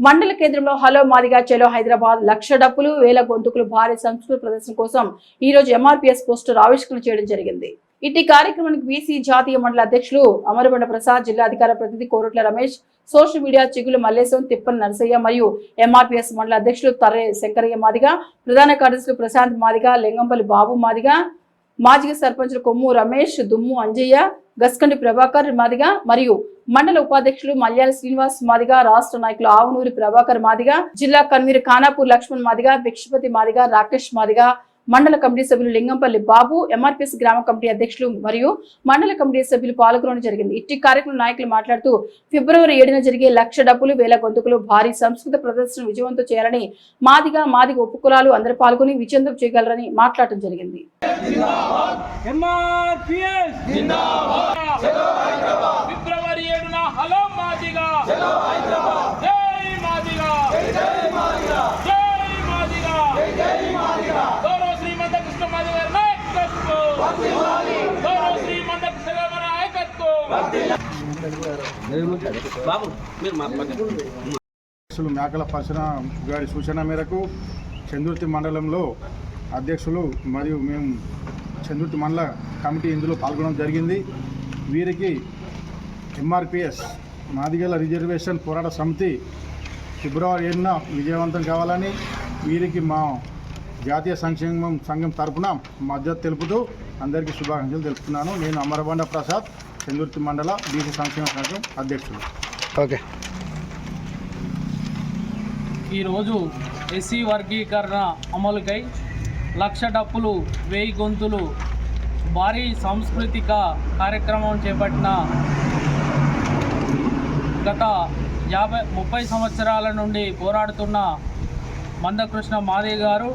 మండల కేంద్రంలో హలో మాదిగా చలో హైదరాబాద్ లక్ష డప్పులు వేల గొంతుకులు భారీ సంస్కృతి ప్రదర్శన కోసం ఈ రోజు ఎంఆర్పీఎస్ పోస్టర్ ఆవిష్కరణ చేయడం జరిగింది. ఇట్టి కార్యక్రమానికి బీసీ జాతీయ మండల అధ్యక్షులు అమరబండ ప్రసాద్, జిల్లా అధికార ప్రతినిధి కోరుట్ల రమేష్, సోషల్ మీడియా చిగులు మల్లేశం, తిప్పన్ నరసయ్య మరియు ఎంఆర్పీఎస్ మండల అధ్యక్షులు తర్రే శంకరయ్య మాదిగా, ప్రధాన కార్యదర్శులు ప్రశాంత్ మాదిగా, లింగంపల్లి బాబు మాదిగా, మాజీ సర్పంచులు కొమ్ము రమేష్, దుమ్ము అంజయ్య, గస్కండి ప్రభాకర్ మాదిగా మరియు మండల ఉపాధ్యక్షులు మల్యాల శ్రీనివాస్ మాదిగా, రాష్ట్ర నాయకులు ఆవునూరి ప్రభాకర్ మాదిగా, జిల్లా కన్వీనర్ ఖానాపూర్ లక్ష్మణ్ మాదిగా, భిక్షపతి మాదిగా, రాకేష్ మాదిగా, మండల కమిటీ సభ్యులు లింగంపల్లి బాబు, ఎంఆర్పీఎస్ గ్రామ కమిటీ అధ్యక్షులు మరియు మండల కమిటీ సభ్యులు పాల్గొనడం జరిగింది. ఇట్టి కార్యక్రమం నాయకులు మాట్లాడుతూ ఫిబ్రవరి 7న జరిగే లక్ష డప్పులు వేల గొంతుకులు భారీ సంస్కృత ప్రదర్శన విజయవంతం చేయాలని మాదిగా ఉపకులాలు అందరూ పాల్గొని విజయవంతం చేయగలరని మాట్లాడటం జరిగింది. మేకల పర్శన గారి సూచన మేరకు చందుర్తి మండలంలో అధ్యక్షులు మరియు మేము చందుర్తి మండల కమిటీ ఇందులో పాల్గొనడం జరిగింది. వీరికి ఎంఆర్పిఎస్ మాదిగల రిజర్వేషన్ పోరాట సమితి ఫిబ్రవరి 7న విజయవంతం కావాలని వీరికి మా జాతీయ సంక్షేమం సంఘం తరఫున మద్దతు తెలుపుతూ అందరికీ శుభాకాంక్షలు తెలుపుతున్నాను. నేను అమరబండ ప్రసాద్, చందుర్తి మండల బీసీ సంక్షేమ సంఘం అధ్యక్షుడు. ఓకే. ఈరోజు ఎస్సీ వర్గీకరణ అమలుకై లక్ష డప్పులు 1000 గొంతులు భారీ సాంస్కృతిక కార్యక్రమం చేపట్టిన గత 30 సంవత్సరాల నుండి పోరాడుతున్న మందకృష్ణ మాదిగ గారు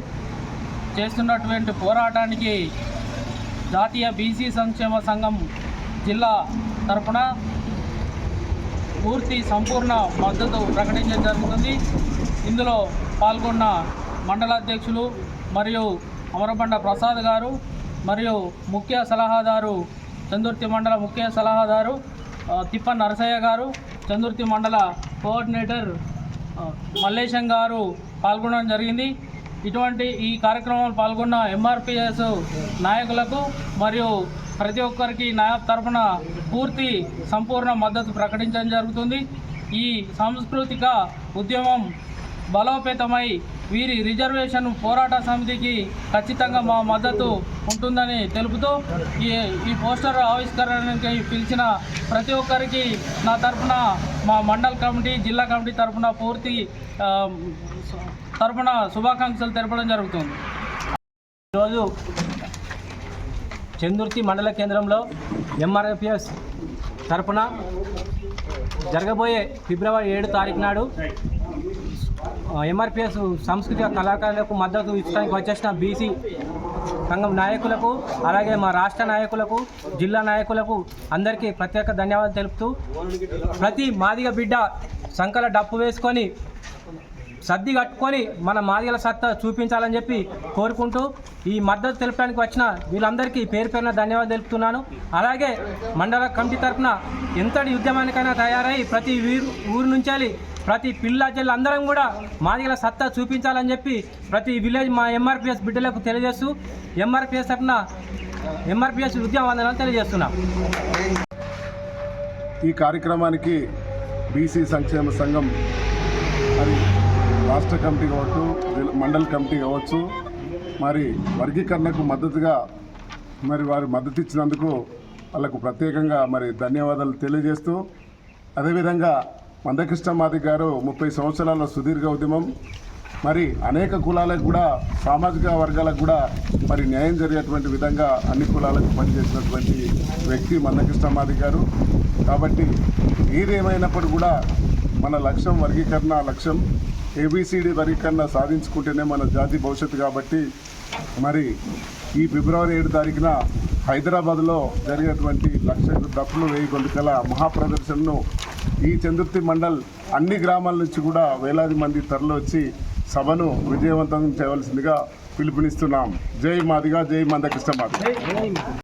చేస్తున్నటువంటి పోరాటానికి జాతీయ బీసీ సంక్షేమ సంఘం జిల్లా తరపున పూర్తి సంపూర్ణ మద్దతు ప్రకటించడం జరుగుతుంది. ఇందులో పాల్గొన్న మండల అధ్యక్షులు మరియు అమరబండ ప్రసాద్ గారు మరియు ముఖ్య సలహాదారు చందుర్తి మండల ముఖ్య సలహాదారు తిప్పన్ నరసయ్య గారు, చందుర్తి మండల కోఆర్డినేటర్ మల్లేశం గారు పాల్గొనడం జరిగింది. ఇటువంటి ఈ కార్యక్రమంలో పాల్గొన్న ఎంఆర్పిఎస్ నాయకులకు మరియు ప్రతి ఒక్కరికి నాయబ్ తరఫున పూర్తి సంపూర్ణ మద్దతు ప్రకటించడం జరుగుతుంది. ఈ సాంస్కృతిక ఉద్యమం బలోపేతమై వీరి రిజర్వేషన్ పోరాట సమితికి ఖచ్చితంగా మా మద్దతు ఉంటుందని తెలుపుతూ ఈ పోస్టర్ ఆవిష్కరణకి పిలిచిన ప్రతి ఒక్కరికి నా తరఫున మా మండల కమిటీ, జిల్లా కమిటీ తరఫున పూర్తి తరఫున శుభాకాంక్షలు తెలపడం జరుగుతుంది. ఈరోజు చందుర్తి మండల కేంద్రంలో ఎంఆర్పిఎస్ తరఫున జరగబోయే ఫిబ్రవరి 7 తారీఖు నాడు ఎంఆర్పిఎస్ సాంస్కృతిక కళాకారులకు మద్దతు ఇచ్చడానికి వచ్చేసిన బీసీ సంఘం నాయకులకు, అలాగే మా రాష్ట్ర నాయకులకు, జిల్లా నాయకులకు అందరికీ ప్రత్యేక ధన్యవాదాలు తెలుపుతూ ప్రతి మాదిగ బిడ్డ సంకల డప్పు వేసుకొని సర్ది కట్టుకొని మన మాదిగల సత్తా చూపించాలని చెప్పి కోరుకుంటూ ఈ మద్దతు తెలపడానికి వచ్చిన వీళ్ళందరికీ పేరు పేరున ధన్యవాదాలు తెలుపుతున్నాను. అలాగే మండల కమిటీ తరఫున ఎంతటి ఉద్యమానికైనా తయారై ప్రతి ఊరు నుంచి ప్రతి పిల్ల జల్లు అందరం కూడా మాదిగల సత్తా చూపించాలని చెప్పి ప్రతి విలేజ్ మా ఎంఆర్పిఎస్ బిడ్డలకు తెలియజేస్తూ ఎంఆర్పిఎస్ తరఫున ఎంఆర్పిఎస్ ఉద్యమం తెలియజేస్తున్నాం. ఈ కార్యక్రమానికి బీసీ సంక్షేమ సంఘం మరి రాష్ట్ర కమిటీ కావచ్చు, మండల కమిటీ కావచ్చు, మరి వర్గీకరణకు మద్దతుగా మరి వారు మద్దతు ఇచ్చినందుకు వాళ్ళకు ప్రత్యేకంగా మరి ధన్యవాదాలు తెలియజేస్తూ, అదేవిధంగా మందకృష్ణ మాదిగ గారు 30 సంవత్సరాల సుదీర్ఘ ఉద్యమం, మరి అనేక కులాలకు కూడా సామాజిక వర్గాలకు కూడా మరి న్యాయం జరిగేటువంటి విధంగా అన్ని కులాలకు పనిచేసినటువంటి వ్యక్తి మందకృష్ణ మాదిగ గారు. కాబట్టి ఏదేమైనప్పుడు కూడా మన లక్ష్యం వర్గీకరణ లక్ష్యం, ఏబిసిడి వర్గీకరణ సాధించుకుంటేనే మన జాతి భవిష్యత్తు. కాబట్టి మరి ఈ ఫిబ్రవరి 7 తారీఖున హైదరాబాద్లో జరిగేటువంటి లక్ష డప్పులు 1000 గొంతుకల మహాప్రదర్శనను ఈ చందుర్తి మండల్ అన్ని గ్రామాల నుంచి కూడా వేలాది మంది తరలి వచ్చి సభను విజయవంతం చేయవలసిందిగా పిలుపునిస్తున్నాం. జై మాదిగా, జై మందకృష్ణ మాదిగ.